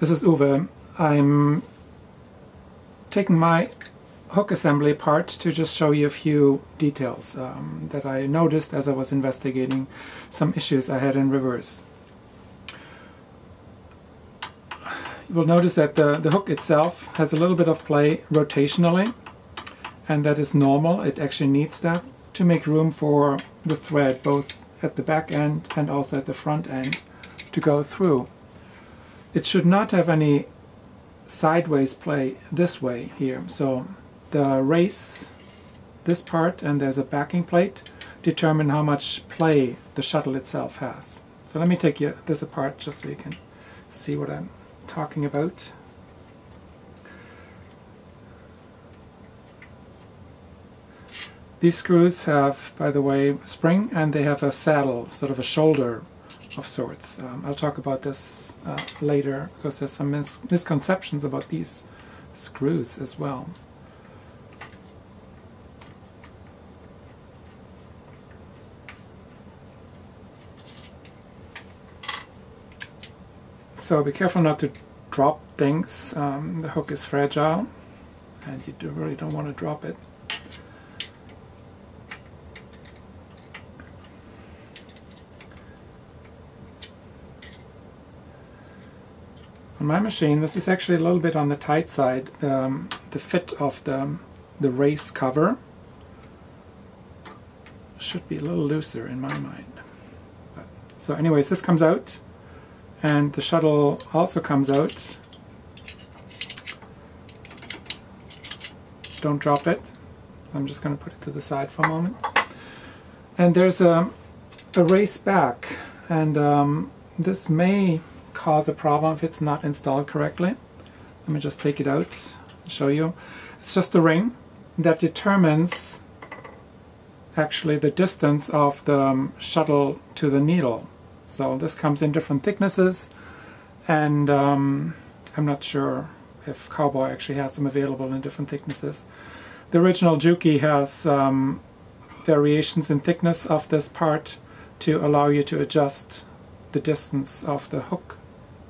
This is Uwe. I'm taking my hook assembly apart to just show you a few details that I noticed as I was investigating some issues I had in reverse. You will notice that the hook itself has a little bit of play rotationally, and that is normal. It actually needs that to make room for the thread both at the back end and also at the front end to go through. It should not have any sideways play this way here. So the race, this part, and there's a backing plate, determine how much play the shuttle itself has. So let me take this apart just so you can see what I'm talking about. These screws have, by the way, spring, and they have a saddle, sort of a shoulder of sorts. I'll talk about this later because there's some misconceptions about these screws as well. So be careful not to drop things. The hook is fragile and you really don't want to drop it. On my machine, this is actually a little bit on the tight side, the fit of the race cover should be a little looser in my mind. So anyways, this comes out, and the shuttle also comes out. Don't drop it. I'm just going to put it to the side for a moment. And there's a race back, and this may cause a problem if it's not installed correctly. Let me just take it out and show you. It's just a ring that determines actually the distance of the shuttle to the needle. So this comes in different thicknesses, and I'm not sure if Cowboy actually has them available in different thicknesses. The original Juki has variations in thickness of this part to allow you to adjust the distance of the hook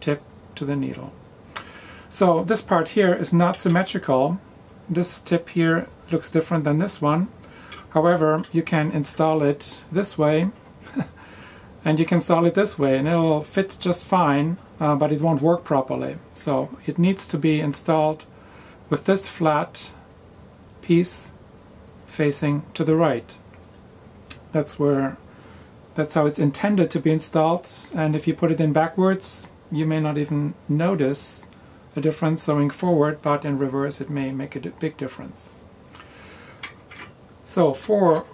tip to the needle. So this part here is not symmetrical. This tip here looks different than this one. However, you can install it this way and you can install it this way, and it'll fit just fine, but it won't work properly. So it needs to be installed with this flat piece facing to the right. That's how it's intended to be installed, and if you put it in backwards, you may not even notice a difference going forward, but in reverse it may make a big difference. So for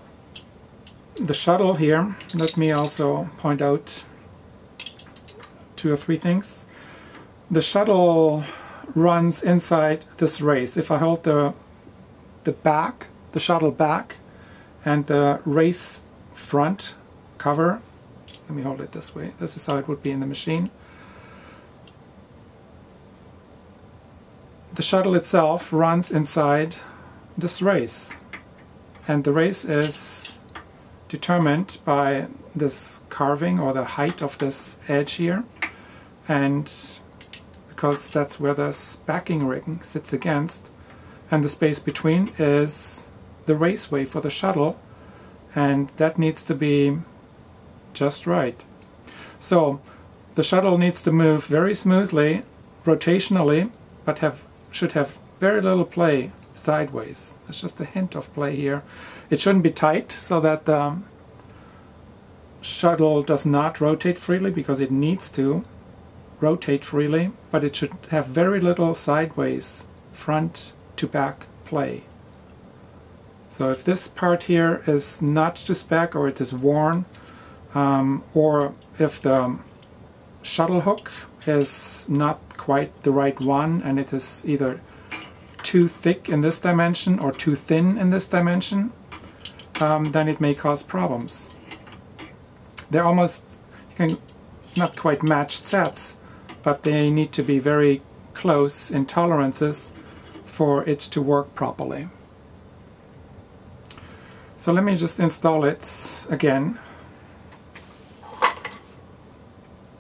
the shuttle here, let me also point out 2 or 3 things. The shuttle runs inside this race. If I hold the shuttle back, and the race front cover, let me hold it this way, this is how it would be in the machine. The shuttle itself runs inside this race, and the race is determined by this carving or the height of this edge here, and because that's where this backing ring sits against, and the space between is the raceway for the shuttle, and that needs to be just right. So the shuttle needs to move very smoothly, rotationally, but should have very little play sideways. There's just a hint of play here. It shouldn't be tight so that the shuttle does not rotate freely, because it needs to rotate freely, but it should have very little sideways front to back play. So if this part here is not to spec, or it is worn, or if the shuttle hook is not quite the right one, and it is either too thick in this dimension or too thin in this dimension, then it may cause problems. They're almost, not quite matched sets, but they need to be very close in tolerances for it to work properly. So let me just install it again.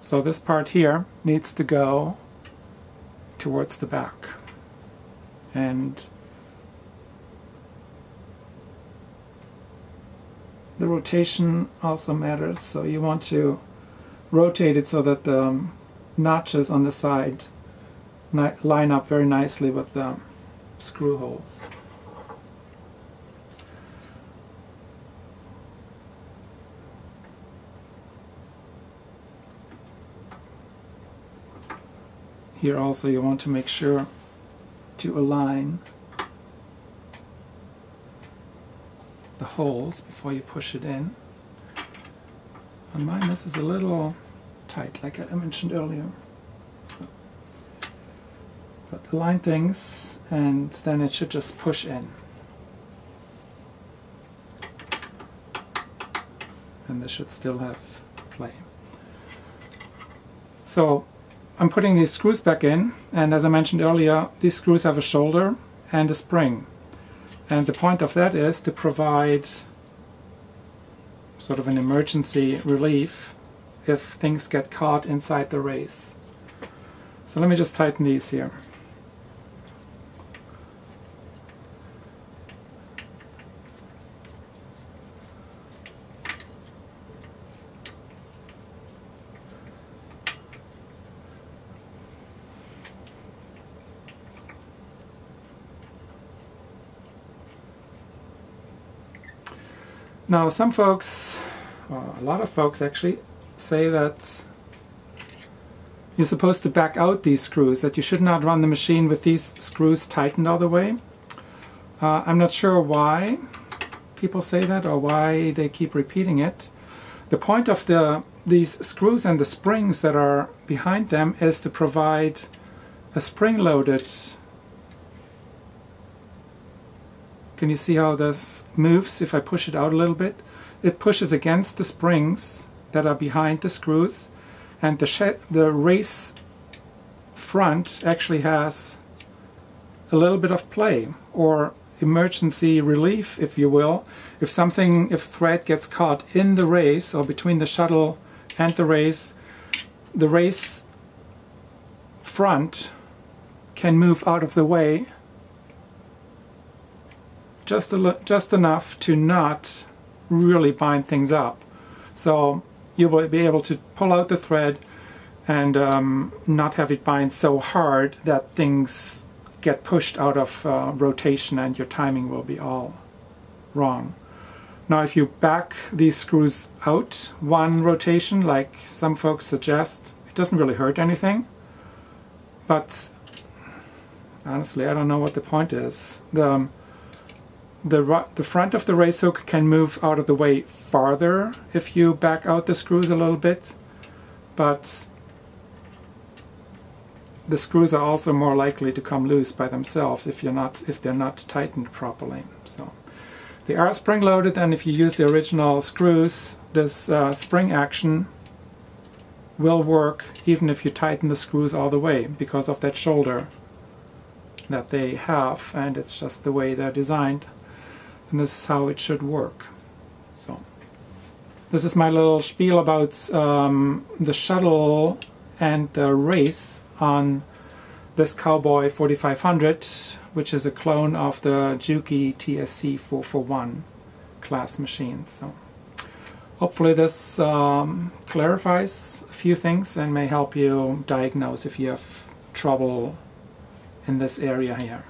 So this part here needs to go towards the back. And the rotation also matters, so you want to rotate it so that the notches on the side line up very nicely with the screw holes. Here also you want to make sure to align the holes before you push it in. On mine this is a little tight, like I mentioned earlier. So, but align things and then it should just push in. And this should still have play. So I'm putting these screws back in, and as I mentioned earlier, these screws have a shoulder and a spring. And the point of that is to provide sort of an emergency relief if things get caught inside the race. So let me just tighten these here. Now some folks, well, a lot of folks actually, say that you're supposed to back out these screws, that you should not run the machine with these screws tightened all the way. I'm not sure why people say that or why they keep repeating it. The point of these screws and the springs that are behind them is to provide a spring-loaded. Can you see how this moves if I push it out a little bit? It pushes against the springs that are behind the screws, and the race front actually has a little bit of play, or emergency relief, if you will. If thread gets caught in the race or between the shuttle and the race front can move out of the way just enough to not really bind things up. So you will be able to pull out the thread and not have it bind so hard that things get pushed out of rotation and your timing will be all wrong. Now if you back these screws out one rotation, like some folks suggest, it doesn't really hurt anything. But honestly, I don't know what the point is. The front of the race hook can move out of the way farther if you back out the screws a little bit, but the screws are also more likely to come loose by themselves if they're not tightened properly. So they are spring loaded, and if you use the original screws, this spring action will work even if you tighten the screws all the way, because of that shoulder that they have, and it's just the way they're designed. And this is how it should work. So this is my little spiel about the shuttle and the race on this Cowboy 4500, which is a clone of the Juki TSC 441 class machines. So hopefully this clarifies a few things and may help you diagnose if you have trouble in this area here.